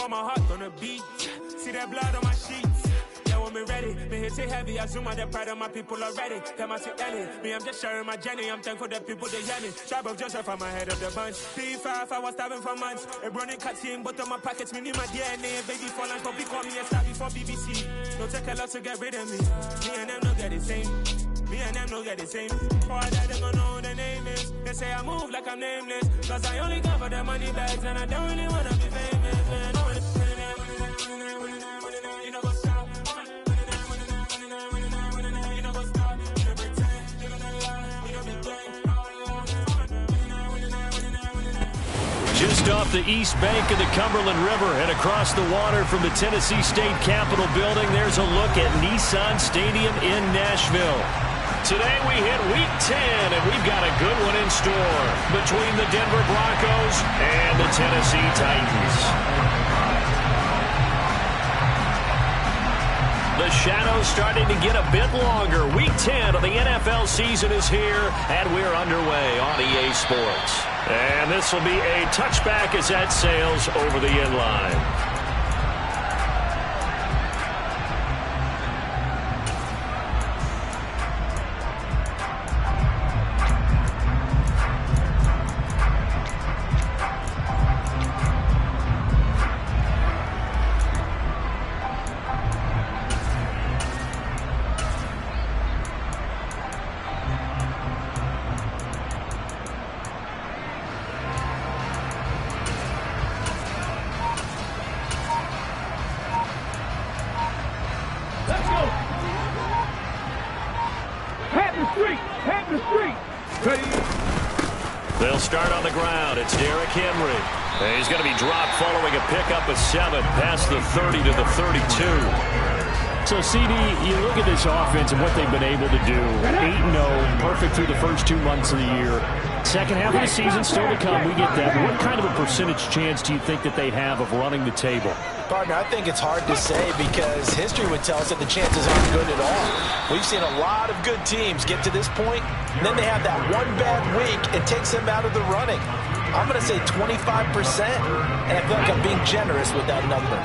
got my heart on the beat. See that blood on my sheets. Yeah, when me ready, me hit it heavy. I zoom out the pride of my people already. Them I see Ellie. Me, I'm just sharing my journey. I'm thankful the people they hear me. Tribe of Joseph, I'm ahead of the bunch. P5, I was starving for months. A running cut team, but on my pockets, me need my DNA. Baby fall and copy, call me a star before BBC. Don't take a lot to get rid of me. Me and them don't get the same. Me and them don't get the same. For that, they gonna know who the name is. They say I move like I'm nameless. Cause I only cover the money bags and I don't really wanna be famous, man. Just off the east bank of the Cumberland River and across the water from the Tennessee State Capitol building, there's a look at Nissan Stadium in Nashville. Today we hit Week 10, and we've got a good one in store between the Denver Broncos and the Tennessee Titans. The shadow's starting to get a bit longer. Week 10 of the NFL season is here, and we're underway on EA Sports. And this will be a touchback as that sails over the end line. They'll start on the ground. It's Derrick Henry. And he's going to be dropped following a pickup of 7 past the 30 to the 32. So, CD, you look at this offense and what they've been able to do. 8-0, perfect through the first 2 months of the year. Second half of the season still to come. We get that. But what kind of a percentage chance do you think that they have of running the table? Partner, I think it's hard to say because history would tell us that the chances aren't good at all. We've seen a lot of good teams get to this point, and then they have that one bad week. It takes them out of the running. I'm going to say 25%, and I feel like I'm being generous with that number.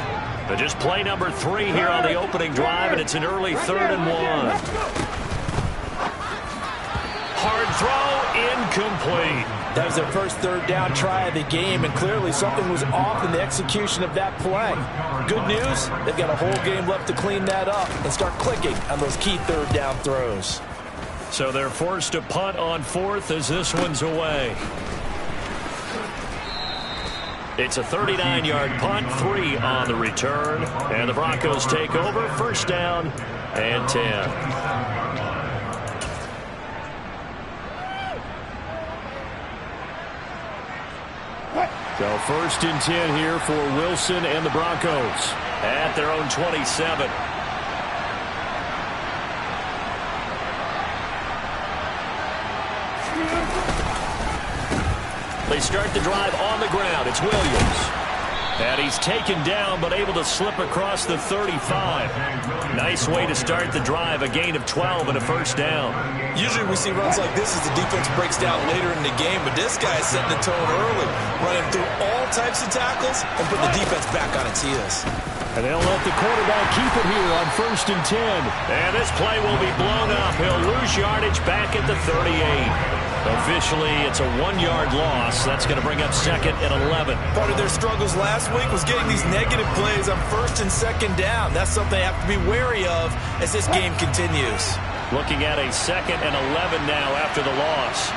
But just play number 3 here on the opening drive, and it's an early 3rd and 1. Hard throw, incomplete. That was their first 3rd down try of the game, and clearly something was off in the execution of that play. Good news, they've got a whole game left to clean that up and start clicking on those key 3rd down throws. So they're forced to punt on 4th as this one's away. It's a 39-yard punt, 3 on the return, and the Broncos take over, 1st down and 10. So 1st and 10 here for Wilson and the Broncos at their own 27. They start the drive on the ground. It's Williams. And he's taken down, but able to slip across the 35. Nice way to start the drive, a gain of 12 and a 1st down. Usually we see runs like this as the defense breaks down later in the game, but this guy is setting the tone early, running through all types of tackles and putting the defense back on its heels. And they'll let the quarterback keep it here on 1st and 10. And this play will be blown up. He'll lose yardage back at the 38. Officially, it's a 1-yard loss. That's going to bring up 2nd and 11. Part of their struggles last week was getting these negative plays on 1st and 2nd down. That's something they have to be wary of as this game continues. Looking at a 2nd and 11 now after the loss.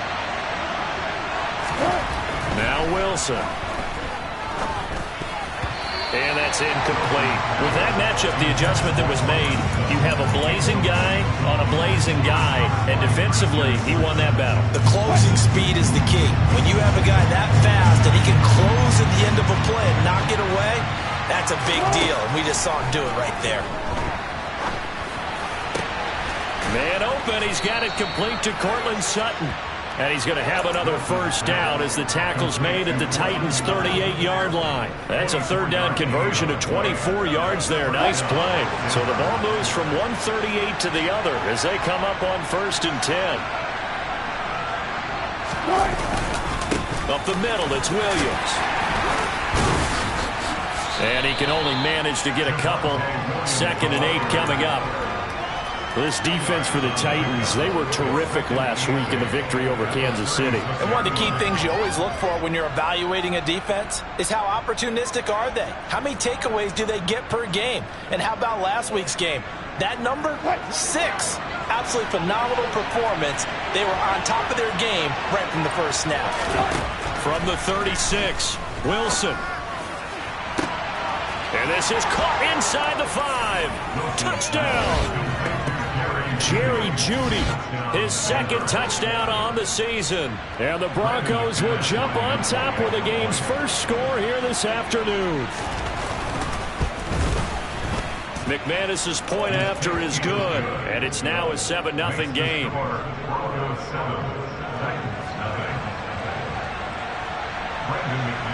Now Wilson. And that's incomplete. With that matchup, the adjustment that was made, you have a blazing guy on a blazing guy, and defensively, he won that battle. The closing speed is the key. When you have a guy that fast and he can close at the end of a play and knock it away, that's a big deal. And we just saw him do it right there. Man open. He's got it complete to Cortland Sutton. And he's going to have another 1st down as the tackle's made at the Titans' 38-yard line. That's a 3rd down conversion of 24 yards there. Nice play. So the ball moves from 138 to the other as they come up on 1st and 10. Up the middle, it's Williams. And he can only manage to get a couple. 2nd and 8 coming up. This defense for the Titans, they were terrific last week in the victory over Kansas City. And one of the key things you always look for when you're evaluating a defense is how opportunistic are they? How many takeaways do they get per game? And how about last week's game? That number? 6. Absolutely phenomenal performance. They were on top of their game right from the first snap. From the 36, Wilson. And this is caught inside the 5. Touchdown! Jerry Jeudy, his 2nd touchdown on the season. And the Broncos will jump on top with the game's first score here this afternoon. McManus's point after is good, and it's now a 7-0 game.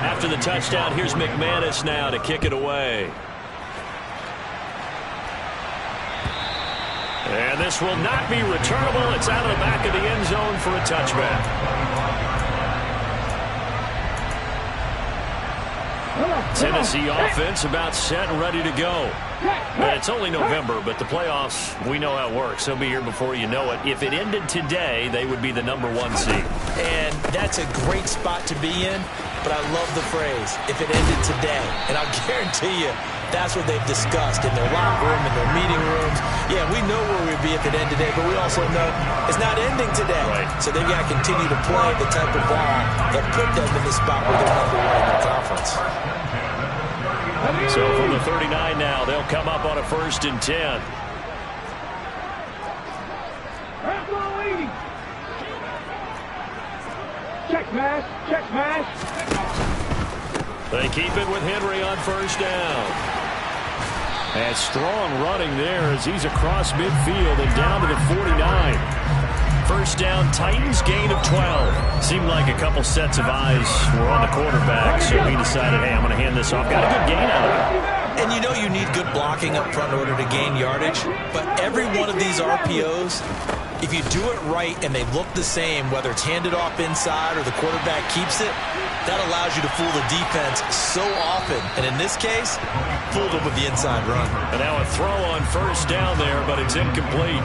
After the touchdown, here's McManus now to kick it away. And this will not be returnable. It's out of the back of the end zone for a touchback. Tennessee offense about set and ready to go. It's only November, but the playoffs, we know how it works. They'll be here before you know it. If it ended today, they would be the #1 seed. And that's a great spot to be in, but I love the phrase, if it ended today. And I'll guarantee you, that's what they've discussed in their locker room, in their meeting rooms. Yeah, we know where we'd be if it ended today, but we also know it's not ending today. Right. So they've got to continue to play the type of ball that put them in the spot where they're #1 in their conference. So from the 39 now, they'll come up on a 1st and 10. Check mass, check mass. They keep it with Henry on 1st down. And strong running there as he's across midfield and down to the 49. 1st down, Titans, gain of 12. Seemed like a couple sets of eyes were on the quarterback, so he decided, hey, I'm going to hand this off. Got a good gain out of it. And you know you need good blocking up front in order to gain yardage, but every one of these RPOs, if you do it right and they look the same, whether it's handed off inside or the quarterback keeps it, that allows you to fool the defense so often. And in this case, fooled them with the inside run. And now a throw on 1st down there, but it's incomplete.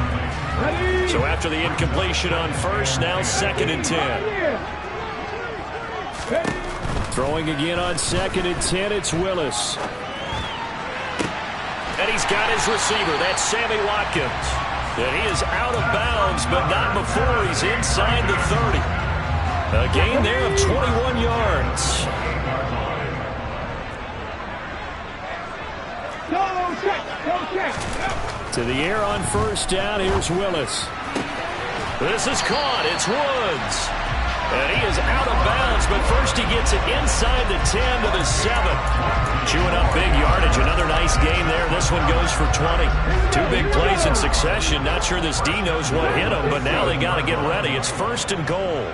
So after the incompletion on 1st, now 2nd and 10. Throwing again on 2nd and 10, it's Willis. And he's got his receiver. That's Sammy Watkins. And he is out of bounds, but not before he's inside the 30. A gain there of 21 yards. To the air on 1st down, here's Willis. This is caught. It's Woods. And he is out of bounds, but first he gets it inside the 10 to the 7. Chewing up big yardage. Another nice gain there. This one goes for 20. 2 big plays in succession. Not sure this D knows what hit him, but now they got to get ready. It's 1st and goal.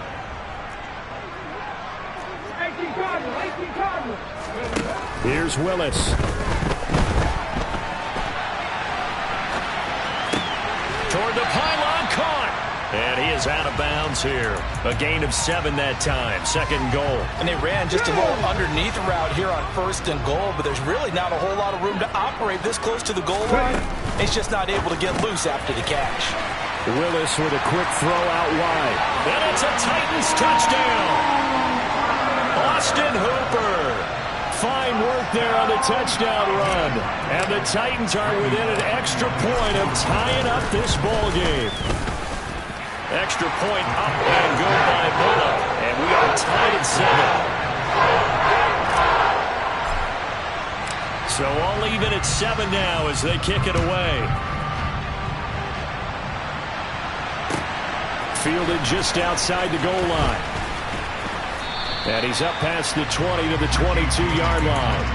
Here's Willis. Toward the pylon, caught. And he is out of bounds here. A gain of 7 that time. 2nd and goal. And they ran just a little underneath route here on 1st and goal, but there's really not a whole lot of room to operate this close to the goal line. He's just not able to get loose after the catch. Willis with a quick throw out wide. And it's a Titans touchdown. Austin Hooper. Fine work there on the touchdown run. And the Titans are within an extra point of tying up this ball game. Extra point up and good by Bullock. And we are tied at 7. So all even at 7 now as they kick it away. Fielded just outside the goal line. And he's up past the 20 to the 22-yard line.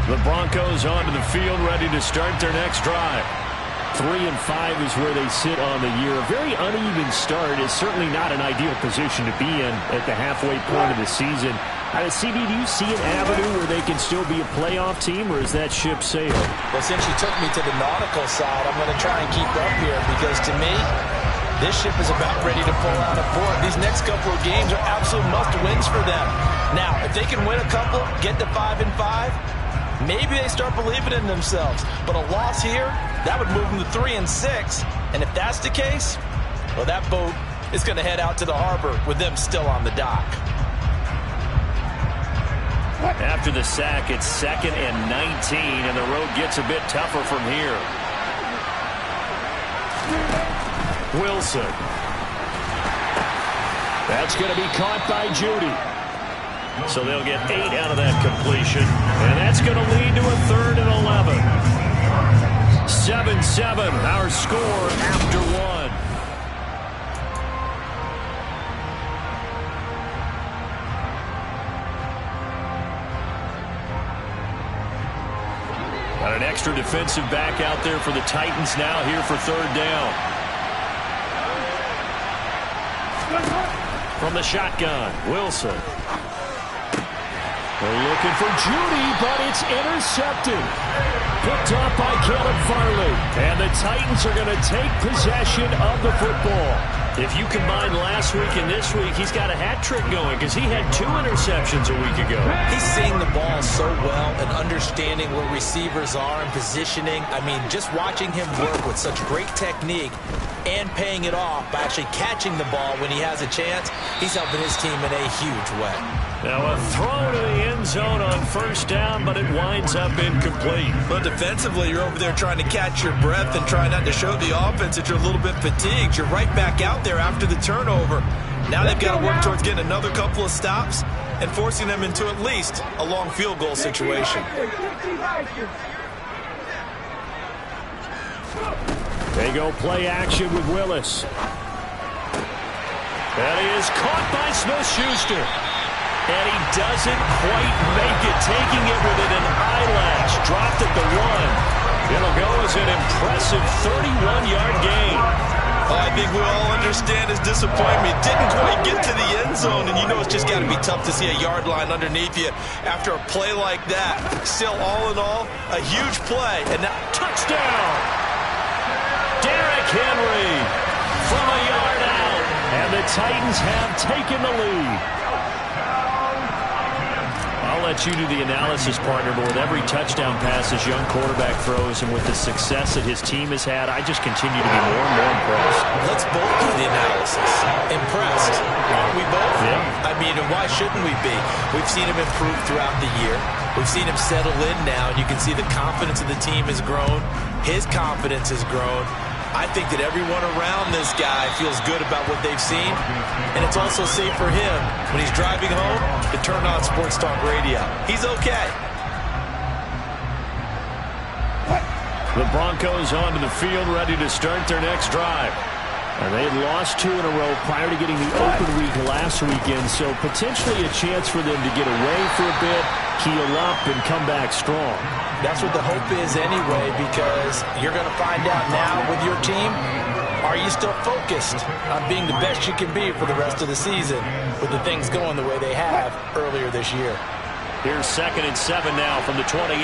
The Broncos onto the field, ready to start their next drive. 3-5 is where they sit on the year. A very uneven start is certainly not an ideal position to be in at the halfway point of the season. CD, do you see an avenue where they can still be a playoff team, or is that ship sailed? Well, since you took me to the nautical side, I'm going to try and keep up here because, to me, this ship is about ready to pull out of port. These next couple of games are absolute must-wins for them. Now, if they can win a couple, get to 5-5, maybe they start believing in themselves. But a loss here, that would move them to 3-6. And if that's the case, well, that boat is going to head out to the harbor with them still on the dock. After the sack, it's 2nd and 19, and the road gets a bit tougher from here. Wilson. That's going to be caught by Judy. So they'll get 8 out of that completion, and that's going to lead to a 3rd and 11. 7-7, our score after 1. Got an extra defensive back out there for the Titans now here for 3rd down. From the shotgun, Wilson. They're looking for Judy, but it's intercepted. Picked up by Caleb Farley. And the Titans are going to take possession of the football. If you combine last week and this week, he's got a hat trick going because he had 2 interceptions a week ago. He's seeing the ball so well and understanding where receivers are and positioning. I mean, just watching him work with such great technique and paying it off by actually catching the ball when he has a chance, he's helping his team in a huge way. Now a throw to the end zone on 1st down, but it winds up incomplete. But defensively, you're over there trying to catch your breath and try not to show the offense that you're a little bit fatigued. You're right back out there after the turnover. Now they've got to work towards getting another couple of stops and forcing them into at least a long field goal situation. They go play action with Willis. And he is caught by Smith-Schuster. And he doesn't quite make it, taking it within an eyelash. Dropped at the 1. It'll go as an impressive 31-yard gain. I think we all understand his disappointment. Didn't quite get to the end zone, and you know it's just got to be tough to see a yard line underneath you after a play like that. Still, all in all, a huge play. And now, touchdown! Derrick Henry from a yard out. And the Titans have taken the lead. I'll let you do the analysis, partner, but with every touchdown pass his young quarterback throws and with the success that his team has had, I just continue to be more and more impressed. Let's both do the analysis. Impressed. Aren't we both? Yeah. I mean, and why shouldn't we be? We've seen him improve throughout the year. We've seen him settle in now, and you can see the confidence of the team has grown. His confidence has grown. I think that everyone around this guy feels good about what they've seen, and it's also safe for him when he's driving home to turn on Sports Talk Radio. He's okay. The Broncos onto the field, ready to start their next drive. And they had lost 2 in a row prior to getting the open week last weekend, so potentially a chance for them to get away for a bit, heal up, and come back strong. That's what the hope is anyway, because you're going to find out now with your team, are you still focused on being the best you can be for the rest of the season with the things going the way they have earlier this year? Here's 2nd and 7 now from the 28.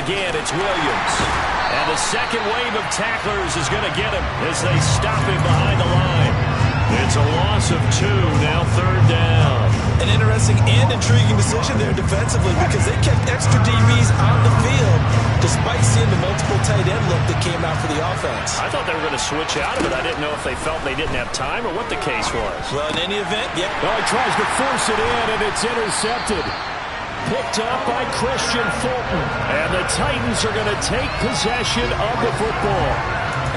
Again, it's Williams. And the second wave of tacklers is going to get him as they stop him behind the line. It's a loss of 2, now 3rd down. an interesting and intriguing decision there defensively because they kept extra DBs on the field despite seeing the multiple tight end look that came out for the offense. I thought they were going to switch out of it. I didn't know if they felt they didn't have time or what the case was. Well, in any event, yeah. Well, he tries to force it in, and it's intercepted. Picked up by Christian Fulton. And the Titans are going to take possession of the football.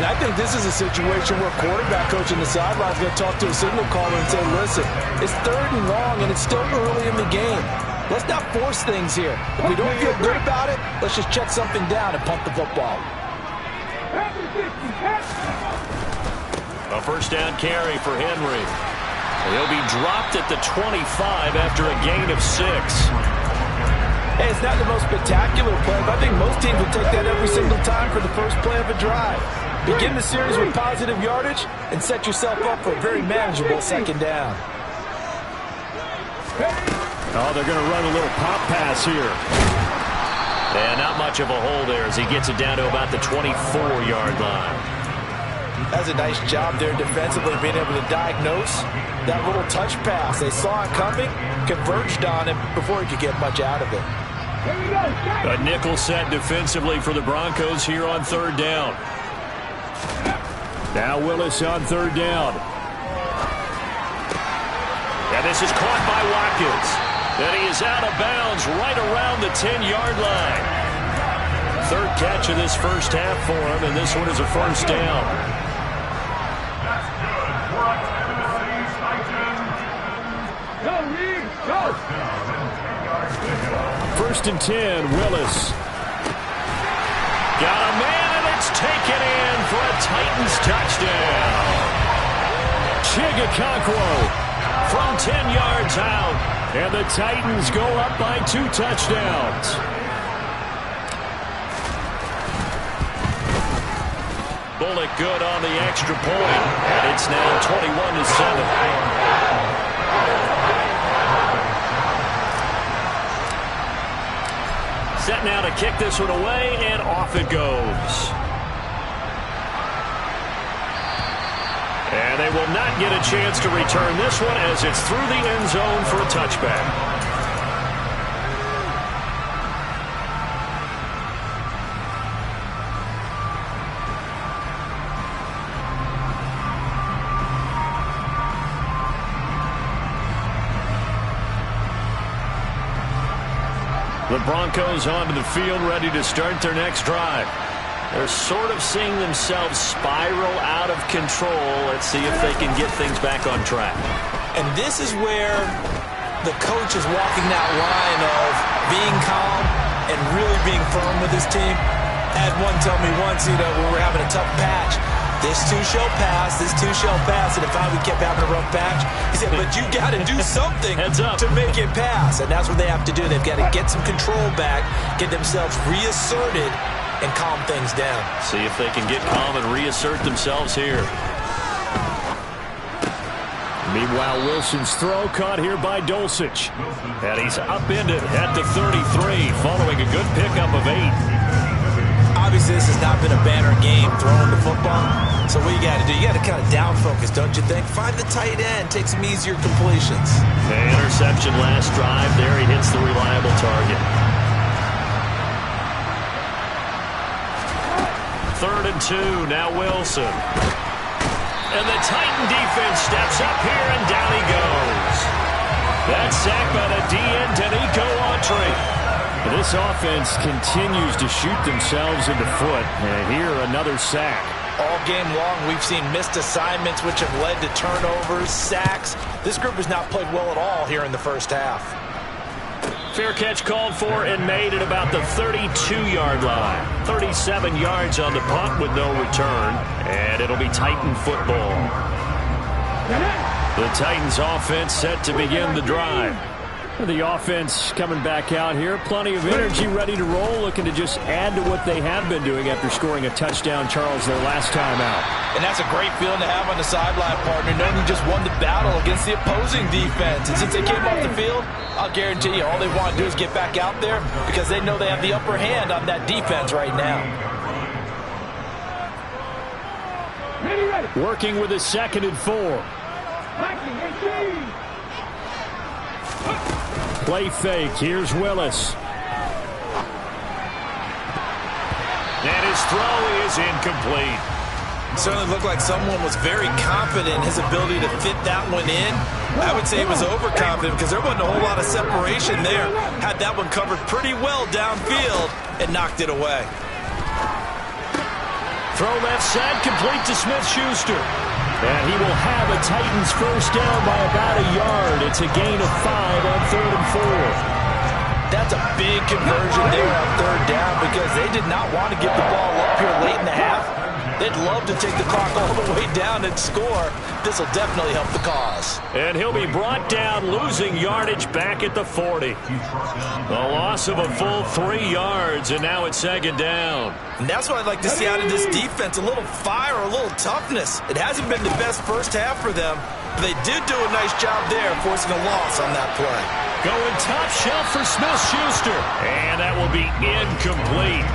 And I think this is a situation where quarterback coach in the sideline is going to talk to a signal caller and say, listen, it's 3rd and long, and it's still early in the game. Let's not force things here. If we don't feel good about it, let's just check something down and punt the football. A first down carry for Henry. He'll be dropped at the 25 after a gain of 6. Hey, it's not the most spectacular play, but I think most teams will take that every single time for the first play of a drive. Begin the series with positive yardage and set yourself up for a very manageable second down. Oh, they're going to run a little pop pass here. And not much of a hole there as he gets it down to about the 24-yard line. That's a nice job there defensively, being able to diagnose that little touch pass. They saw it coming, converged on him before he could get much out of it. A nickel set defensively for the Broncos here on third down. Now Willis on third down. And this is caught by Watkins. And he is out of bounds right around the 10-yard line. Third catch of this first half for him, and this one is a first down. First and 10, Willis. Got a man, and it's taken in for a Titans touchdown. Chigakonkwo from 10 yards out. And the Titans go up by 2 touchdowns. Bullock good on the extra point. And it's now 21-7. Set now to kick this one away, and off it goes. And they will not get a chance to return this one as it's through the end zone for a touchback. The Broncos onto the field, ready to start their next drive. They're sort of seeing themselves spiral out of control. Let's see if they can get things back on track. And this is where the coach is walking that line of being calm and really being firm with his team. I had one tell me once, when we were having a tough patch, this too shall pass, this too shall pass. And if we kept having a rough patch, he said, but you got to do something to make it pass. And that's what they have to do. They've got to get some control back, get themselves reasserted, and calm things down. See if they can get calm and reassert themselves here. Meanwhile, Wilson's throw caught here by Dulcich. And he's upended at the 33 following a good pickup of 8. Obviously, this has not been a banner game throwing the football. So what you got to do, you got to kind of down focus, don't you think? Find the tight end, take some easier completions. The interception last drive. There he hits the reliable target. 3rd and 2, now Wilson. And the Titan defense steps up here, and down he goes. That's sacked by the DN, Danico Autry. This offense continues to shoot themselves in the foot. And here, another sack. All game long, we've seen missed assignments, which have led to turnovers, sacks. This group has not played well at all here in the first half. Fair catch called for and made at about the 32-yard line. 37 yards on the punt with no return. And it'll be Titan football. The Titans offense set to begin the drive. The offense coming back out here. Plenty of energy, ready to roll, looking to just add to what they have been doing after scoring a touchdown, Charles, their last time out. And that's a great feeling to have on the sideline, partner, knowing you just won the battle against the opposing defense. And since they came off the field, I'll guarantee you all they want to do is get back out there because they know they have the upper hand on that defense right now. Working with a 2nd and 4. Play fake. Here's Willis. And his throw is incomplete. It certainly looked like someone was very confident in his ability to fit that one in. I would say he was overconfident because there wasn't a whole lot of separation there. Had that one covered pretty well downfield and knocked it away. Throw left side, complete to Smith-Schuster. And he will have a Titans first down by about a yard. It's a gain of 5 on 3rd and 4. That's a big conversion there on 3rd down because they did not want to give the ball up here late in the half. They'd love to take the clock all the way down and score. This will definitely help the cause. And he'll be brought down, losing yardage back at the 40. A loss of a full 3 yards, and now it's second down. And that's what I'd like to see out of this defense, a little fire, a little toughness. It hasn't been the best first half for them, but they did do a nice job there, forcing a loss on that play. Going top shelf for Smith-Schuster. And that will be incomplete.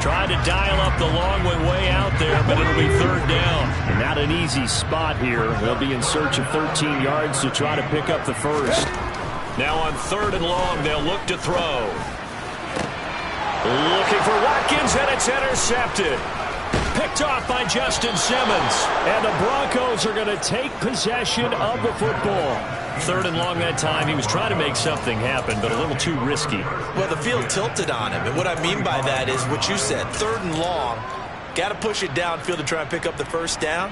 Trying to dial up the long one way out there, but it'll be third down. And not an easy spot here. They'll be in search of 13 yards to try to pick up the first. Now on third and long, they'll look to throw. Looking for Watkins, and it's intercepted. Picked off by Justin Simmons. And the Broncos are going to take possession of the football. Third and long that time. He was trying to make something happen, but a little too risky. Well, the field tilted on him, and what I mean by that is what you said. Third and long, got to push it downfield to try and pick up the first down.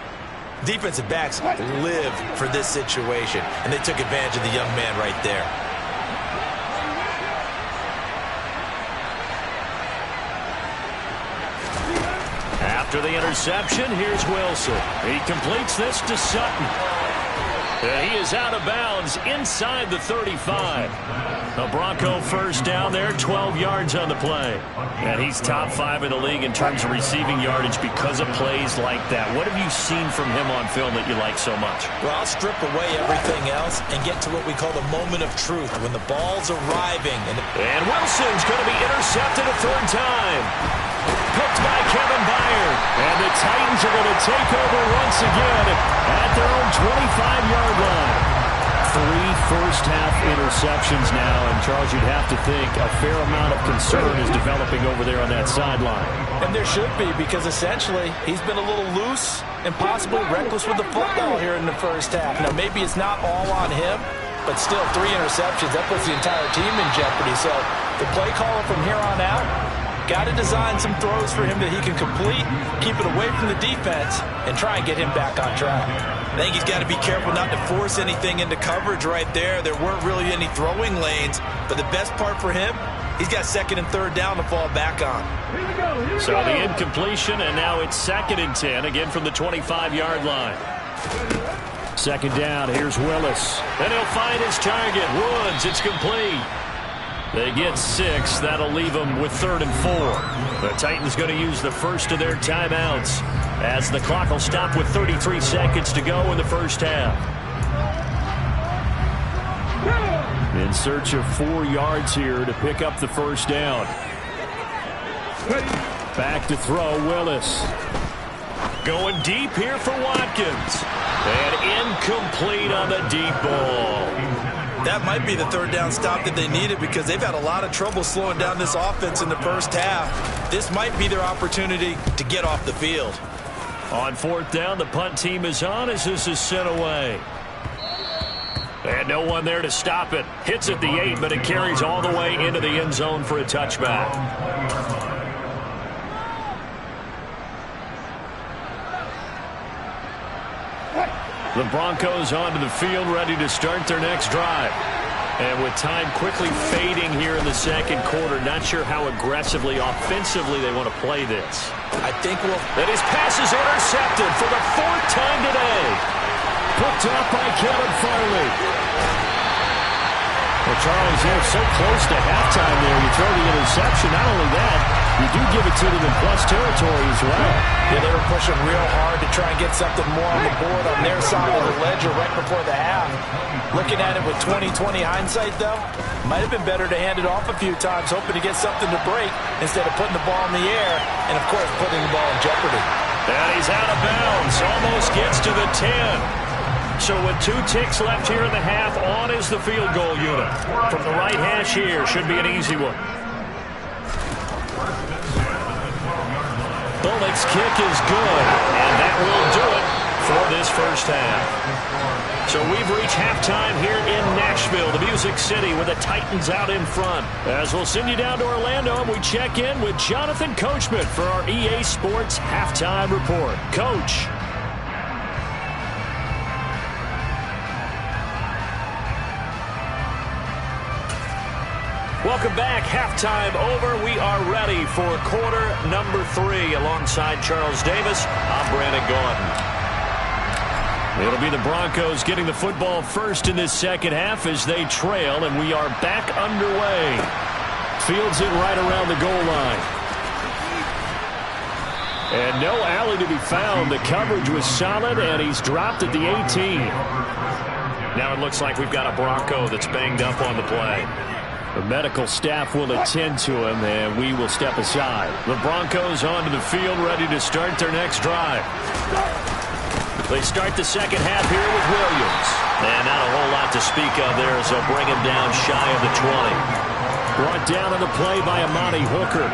Defensive backs live for this situation, and they took advantage of the young man right there. After the interception, here's Wilson. He completes this to Sutton. And he is out of bounds inside the 35. A Bronco first down there, 12 yards on the play. And he's top 5 in the league in terms of receiving yardage because of plays like that. What have you seen from him on film that you like so much? Well, I'll strip away everything else and get to what we call the moment of truth, when the ball's arriving. And Wilson's going to be intercepted a third time. Picked by Kevin Byard. And the Titans are going to take over once again at their own 25-yard line. 3 first-half interceptions now, and Charles, you'd have to think a fair amount of concern is developing over there on that sideline. And there should be, because essentially he's been a little loose and possibly reckless with the football here in the first half. Now, maybe it's not all on him, but still 3 interceptions. That puts the entire team in jeopardy. So the play caller from here on out, got to design some throws for him that he can complete, keep it away from the defense, and try and get him back on track. I think he's got to be careful not to force anything into coverage right there. There weren't really any throwing lanes, but the best part for him, he's got second and third down to fall back on. So the incompletion, and now it's second and 10, again from the 25-yard line. Second down, here's Willis. And he'll find his target. Woods, it's complete. They get 6. That'll leave them with third and 4. The Titans going to use the first of their timeouts as the clock will stop with 33 seconds to go in the first half. In search of 4 yards here to pick up the first down. Back to throw, Willis. Going deep here for Watkins. And incomplete on the deep ball. That might be the third down stop that they needed, because they've had a lot of trouble slowing down this offense in the first half. This might be their opportunity to get off the field. On fourth down, the punt team is on as this is sent away. And no one there to stop it. Hits at the 8, but it carries all the way into the end zone for a touchback. The Broncos onto the field, ready to start their next drive. And with time quickly fading here in the second quarter, not sure how aggressively, offensively they want to play this. I think that his pass is intercepted for the 4th time today. Picked up by Kevin Farley. Well, Charles, they're so close to halftime there. You throw the interception. Not only that, you do give it to them in plus territory as well. Yeah, they were pushing real hard to try and get something more on the board on their side of the ledger right before the half. Looking at it with 20/20 hindsight, though, might have been better to hand it off a few times, hoping to get something to break instead of putting the ball in the air and, of course, putting the ball in jeopardy. And he's out of bounds. Almost gets to the 10. So with 2 ticks left here in the half, on is the field goal unit. From the right hash here, should be an easy one. Bullock's kick is good, and that will do it for this first half. So we've reached halftime here in Nashville, the Music City, with the Titans out in front. As we'll send you down to Orlando, and we check in with Jonathan Coachman for our EA Sports Halftime Report. Coach. Welcome back. Halftime over. We are ready for quarter number 3. Alongside Charles Davis, I'm Brandon Gaudin. It'll be the Broncos getting the football first in this second half as they trail, and we are back underway. Fields it right around the goal line. And no alley to be found. The coverage was solid, and he's dropped at the 18. Now it looks like we've got a Bronco that's banged up on the play. The medical staff will attend to him, and we will step aside. The Broncos onto the field, ready to start their next drive. They start the second half here with Williams. And not a whole lot to speak of there as they'll bring him down shy of the 20. Brought down on the play by Amani Hooker.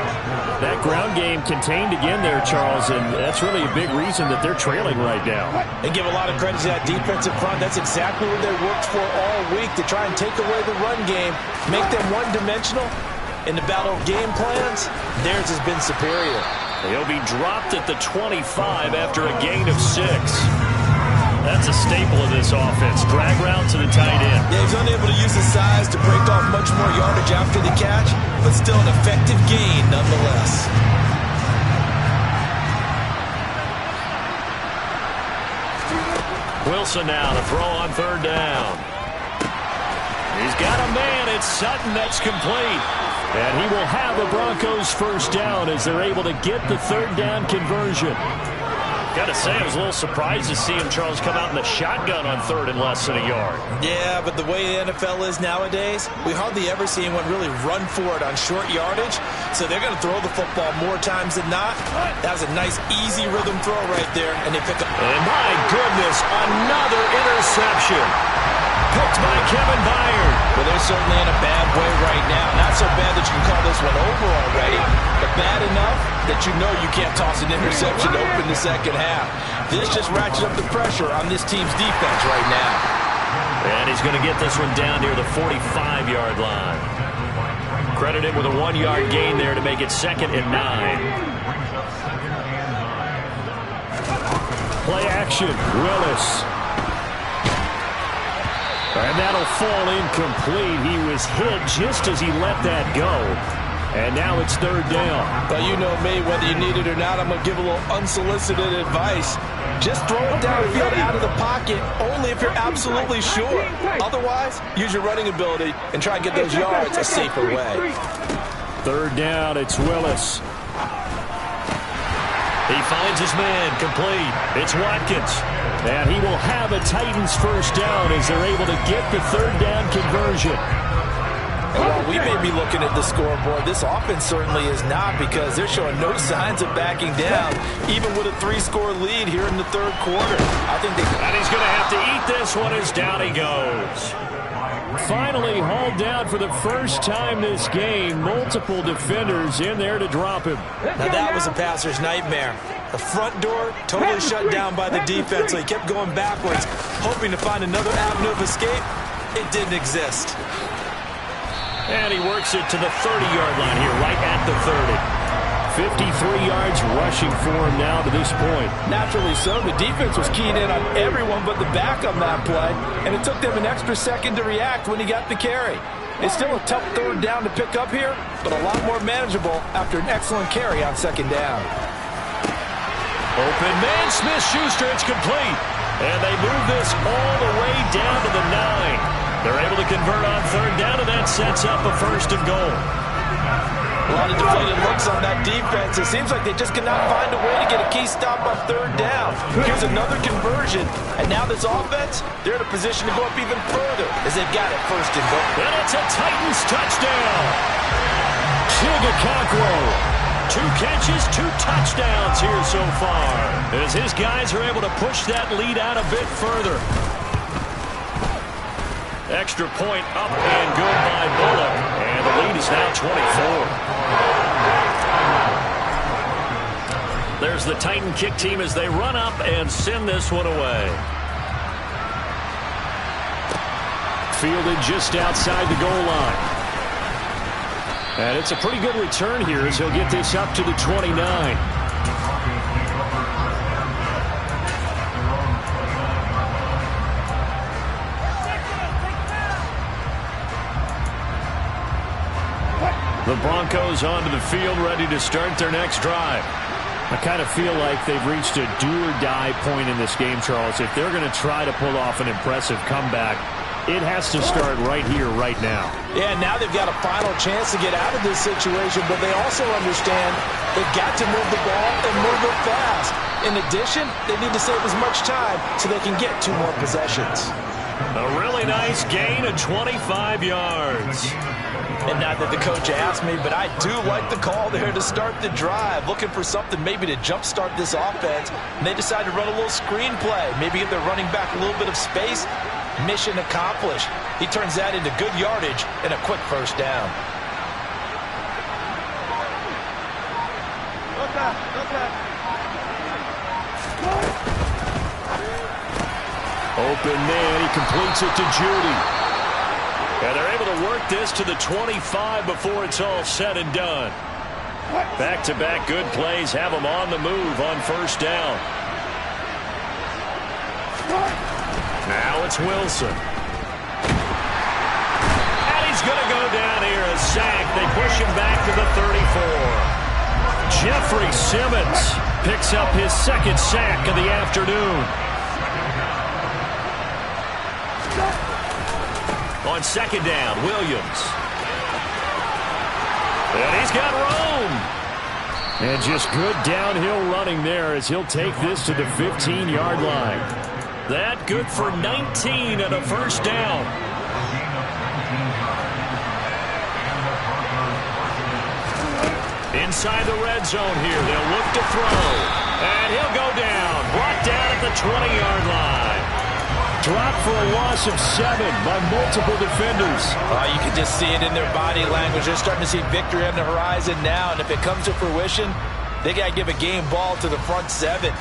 That ground game contained again there, Charles, and that's really a big reason that they're trailing right now. They give a lot of credit to that defensive front. That's exactly what they worked for all week, to try and take away the run game, make them one-dimensional. In the battle of game plans, theirs has been superior. He'll be dropped at the 25 after a gain of 6. That's a staple of this offense. Drag route to the tight end. Yeah, he's unable to use his size to break off much more yardage after the catch, but still an effective gain nonetheless. Wilson now to throw on third down. He's got a man. It's Sutton. That's complete. And he will have the Broncos first down as they're able to get the third down conversion. Got to say, I was a little surprised to see him, Charles, come out in the shotgun on third and less than a yard. Yeah, but the way the NFL is nowadays, we hardly ever see anyone really run for it on short yardage. So they're going to throw the football more times than not. That was a nice, easy rhythm throw right there, and they pick up. And my goodness, another interception. Picked by Kevin Byard. Well, they're certainly in a bad way right now. Not so bad that you can call this one over already, but bad enough that you know you can't toss an interception to open the second half. This just ratchets up the pressure on this team's defense right now. And he's going to get this one down near the 45-yard line. Credited with a 1-yard gain there to make it 2nd and 9. Play action. Willis. And that'll fall incomplete. He was hit just as he let that go. And now it's third down. Well, you know me, whether you need it or not, I'm going to give a little unsolicited advice. Just throw it downfield out of the pocket, only if you're absolutely sure. Otherwise, use your running ability and try and get those yards a safer way. Third down, it's Willis. He finds his man, complete. It's Watkins. And he will have a Titans first down as they're able to get the third down conversion. And while we may be looking at the scoreboard, this offense certainly is not, because they're showing no signs of backing down, even with a 3-score lead here in the third quarter. And he's going to have to eat this one as down he goes. Finally hauled down for the first time this game. Multiple defenders in there to drop him. Now that was a passer's nightmare. The front door totally shut down by the defense, so he kept going backwards, hoping to find another avenue of escape. It didn't exist. And he works it to the 30-yard line here, right at the 30. 53 yards rushing for him now to this point. Naturally so. The defense was keyed in on everyone but the back on that play, and it took them an extra second to react when he got the carry. It's still a tough third down to pick up here, but a lot more manageable after an excellent carry on second down. Open man, Smith-Schuster, it's complete. And they move this all the way down to the 9. They're able to convert on third down, and that sets up a first and goal. A lot of deflated looks on that defense. It seems like they just cannot find a way to get a key stop on third down. Here's another conversion, and now this offense, they're in a position to go up even further as they've got it first and goal. And it's a Titans touchdown. Chigakakwo. 2 catches, 2 touchdowns here so far, as his guys are able to push that lead out a bit further. Extra point up and good by Bullock, and the lead is now 24. There's the Titan kick team as they run up and send this one away. Fielded just outside the goal line. And it's a pretty good return here as he'll get this up to the 29. The Broncos onto the field, ready to start their next drive. I kind of feel like they've reached a do-or-die point in this game, Charles. If they're going to try to pull off an impressive comeback, it has to start right here, right now. Yeah, now they've got a final chance to get out of this situation, but they also understand they've got to move the ball and move it fast. In addition, they need to save as much time so they can get 2 more possessions. A really nice gain of 25 yards. And not that the coach asked me, but I do like the call there to start the drive. Looking for something maybe to jumpstart this offense. And they decide to run a little screen play. Maybe give their running back a little bit of space. Mission accomplished. He turns that into good yardage and a quick first down. Open man, he completes it to Judy. And they're able to work this to the 25 before it's all said and done. Back-to-back good plays have them on the move on first down. Now it's Wilson. And he's going to go down here, a sack. They push him back to the 34. Jeffrey Simmons picks up his second sack of the afternoon. On second down, Williams. And he's got room. And just good downhill running there as he'll take this to the 15-yard line. That good for 19 and a first down. Inside the red zone here, they'll look to throw. And he'll go down, brought down at the 20-yard line. Dropped for a loss of 7 by multiple defenders. You can just see it in their body language. They're starting to see victory on the horizon now, and if it comes to fruition, they got to give a game ball to the front 7.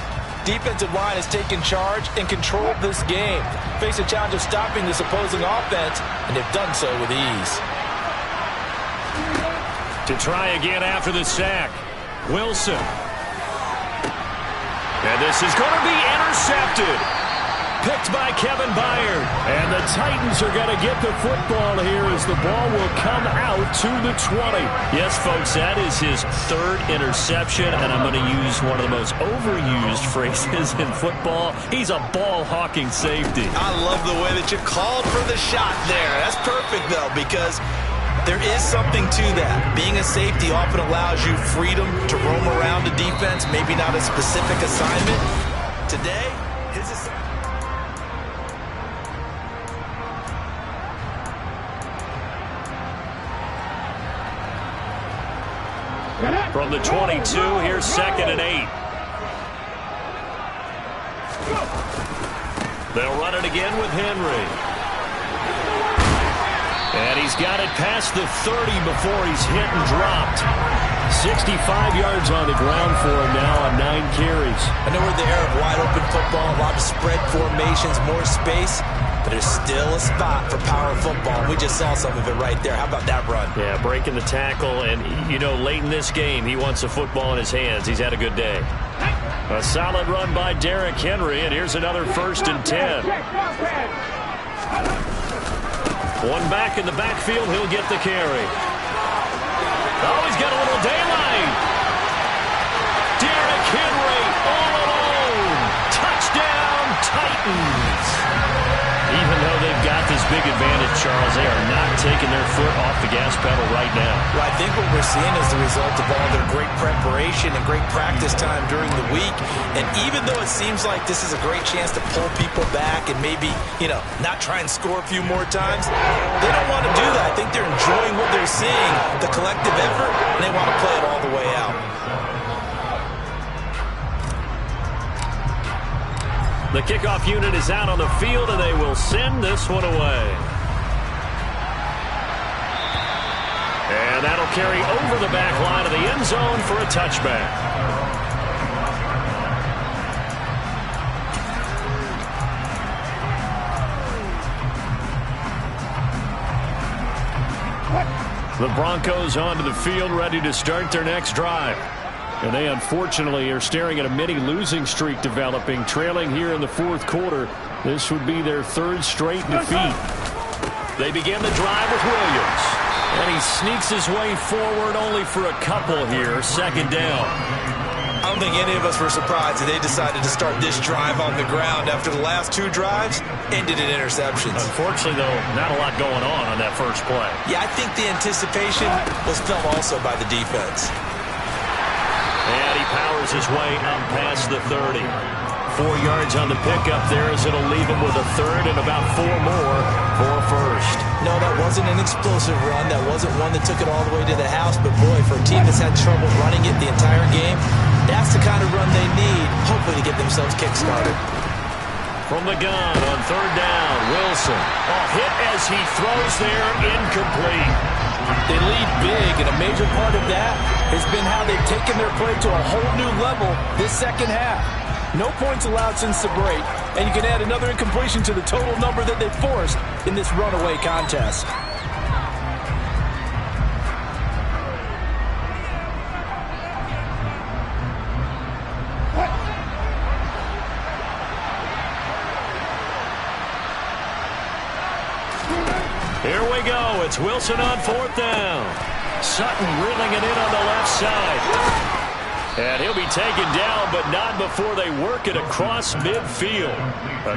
Defensive line has taken charge and controlled this game. Face a challenge of stopping this opposing offense, and they've done so with ease. To try again after the sack, Wilson. And this is going to be intercepted. Picked by Kevin Byard. And the Titans are going to get the football here as the ball will come out to the 20. Yes, folks, that is his 3rd interception, and I'm going to use one of the most overused phrases in football. He's a ball-hawking safety. I love the way that you called for the shot there. That's perfect, though, because there is something to that. Being a safety often allows you freedom to roam around the defense, maybe not a specific assignment. Today, his assignment. From the 22, here's 2nd and 8. They'll run it again with Henry. And he's got it past the 30 before he's hit and dropped. 65 yards on the ground for him now on 9 carries. I know we're in the era of wide-open football, a lot of spread formations, more space, but there's still a spot for power football. We just saw some of it right there. How about that run? Yeah, breaking the tackle, and, you know, late in this game, he wants the football in his hands. He's had a good day. A solid run by Derrick Henry, and here's another 1st and 10. One back in the backfield, he'll get the carry. Oh, he's got a little daylight. Derrick Henry all alone. Touchdown, Titans. Even though they've got this big advantage, Charles, they are not taking their foot off the gas pedal right now. Well, I think what we're seeing is the result of all their great preparation and great practice time during the week. And even though it seems like this is a great chance to pull people back and maybe, you know, not try and score a few more times, they don't want to do that. I think they're enjoying what they're seeing, the collective effort, and they want to play it all the way out. The kickoff unit is out on the field, and they will send this one away. And that'll carry over the back line of the end zone for a touchback. The Broncos onto the field, ready to start their next drive. And they unfortunately are staring at a mini losing streak developing, trailing here in the 4th quarter. This would be their 3rd straight defeat. They begin the drive with Williams. And he sneaks his way forward only for a couple here. Second down. I don't think any of us were surprised that they decided to start this drive on the ground after the last 2 drives ended in interceptions. Unfortunately, though, not a lot going on that first play. Yeah, I think the anticipation was felt also by the defense. And he powers his way up past the 30. 4 yards on the pickup there as it'll leave him with a third and about 4 more for a first. No, that wasn't an explosive run. That wasn't one that took it all the way to the house. But, boy, for a team that's had trouble running it the entire game, that's the kind of run they need, hopefully, to get themselves kick-started. From the gun on third down, Wilson. Hit as he throws there, incomplete. They lead big, and a major part of that has been how they've taken their play to a whole new level this second half. No points allowed since the break, and you can add another incompletion to the total number that they forced in this runaway contest. Here we go. It's Wilson on fourth down. Sutton reeling it in on the left side. And he'll be taken down, but not before they work it across midfield.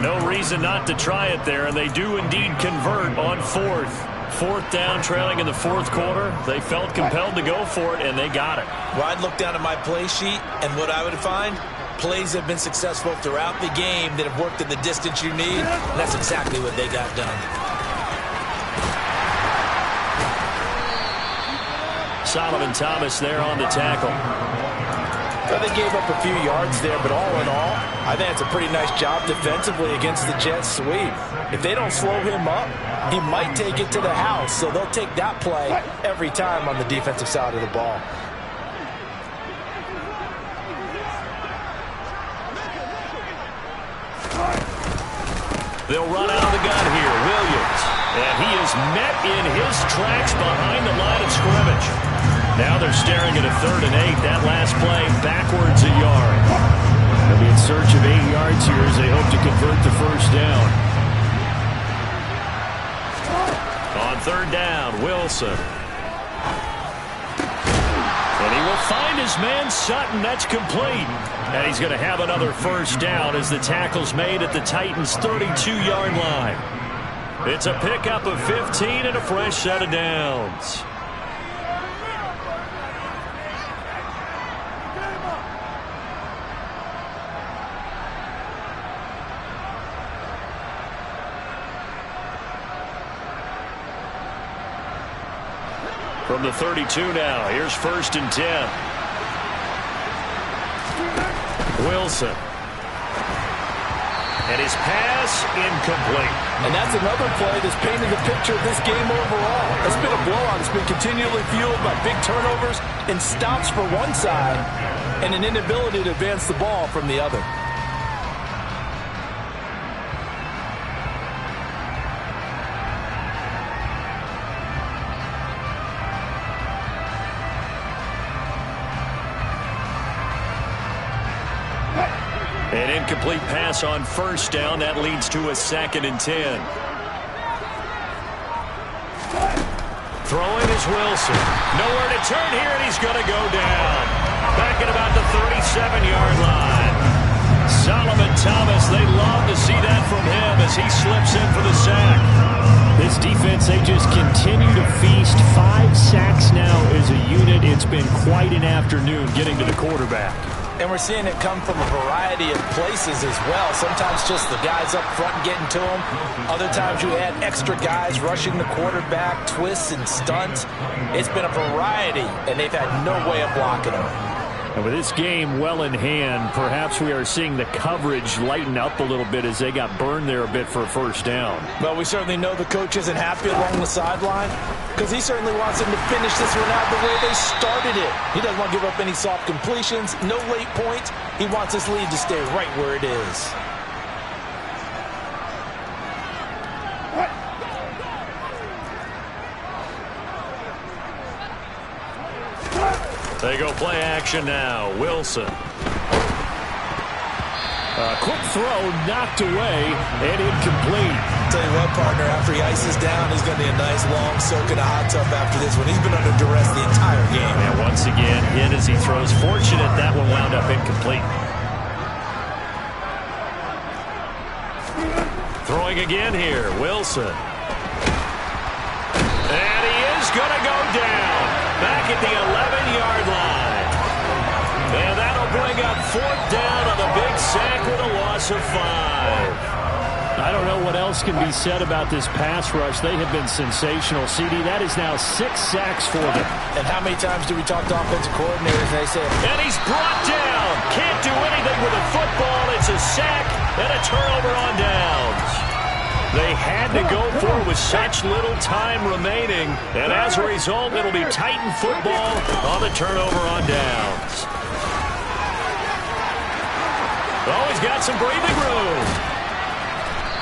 No reason not to try it there, and they do indeed convert on fourth. Fourth down, trailing in the fourth quarter. They felt compelled to go for it, and they got it. Well, I'd look down at my play sheet, and what I would find, plays have been successful throughout the game that have worked at the distance you need, and that's exactly what they got done. Solomon Thomas there on the tackle. Well, they gave up a few yards there, but all in all, I think it's a pretty nice job defensively against the Jets sweep. If they don't slow him up, he might take it to the house, so they'll take that play every time on the defensive side of the ball. They'll run out of the gun here. Williams. And he is met in his tracks behind the line of scrimmage. Now they're staring at a 3rd and 8. That last play backwards a yard. They'll be in search of 8 yards here as they hope to convert the first down. On third down, Wilson. And he will find his man Sutton. That's complete. And he's going to have another first down as the tackle's made at the Titans' 32-yard line. It's a pickup of 15 and a fresh set of downs. From the 32 now, here's 1st and 10. Wilson. And his pass incomplete. And that's another play that's painted the picture of this game overall. It's been a blowout. It's been continually fueled by big turnovers and stops for one side and an inability to advance the ball from the other. An incomplete pass on first down. That leads to a 2nd and 10. Throwing is Wilson. Nowhere to turn here, and he's going to go down. Back at about the 37-yard line. Solomon Thomas, they love to see that from him as he slips in for the sack. This defense, they just continue to feast. 5 sacks now as a unit. It's been quite an afternoon getting to the quarterback. And we're seeing it come from a variety of places as well. Sometimes just the guys up front getting to him. Other times you add extra guys rushing the quarterback, twists and stunts. It's been a variety, and they've had no way of blocking him. And with this game well in hand, perhaps we are seeing the coverage lighten up a little bit as they got burned there a bit for a first down. Well, we certainly know the coach isn't happy along the sideline because he certainly wants them to finish this one out the way they started it. He doesn't want to give up any soft completions, no late points. He wants his lead to stay right where it is. They go play action now. Wilson. A quick throw knocked away and incomplete. tell you what, partner, after he ices down, he's going to need a nice long soak in a hot tub after this one. He's been under duress the entire game. And once again, hit as he throws. Fortunate that one wound up incomplete. Throwing again here, Wilson. And he is going to go down. Back at the 11-yard line. And that'll bring up 4th down on the big sack with a loss of 5. I don't know what else can be said about this pass rush. They have been sensational. CD, that is now 6 sacks for them. And how many times do we talk to offensive coordinators and they say, and he's brought down. Can't do anything with a football. It's a sack and a turnover on downs. They had to go for it with such little time remaining. And as a result, it'll be Titan football on the turnover on downs. Oh, he's got some breathing room.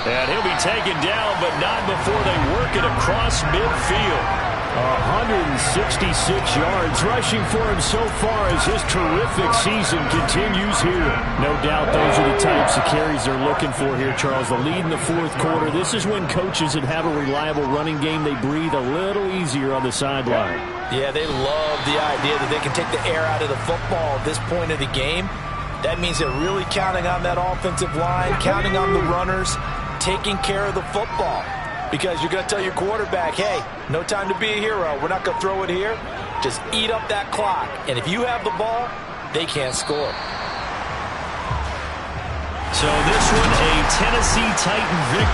And he'll be taken down, but not before they work it across midfield. 166 yards rushing for him so far as his terrific season continues here. No doubt those are the types of carries they're looking for here, Charles. The lead in the 4th quarter. This is when coaches that have a reliable running game, they breathe a little easier on the sideline. yeah, they love the idea that they can take the air out of the football at this point of the game. That means they're really counting on that offensive line, counting on the runners, taking care of the football. Because you're going to tell your quarterback, hey, no time to be a hero. We're not going to throw it here. Just eat up that clock. And if you have the ball, they can't score. So this one, a Tennessee Titan victory.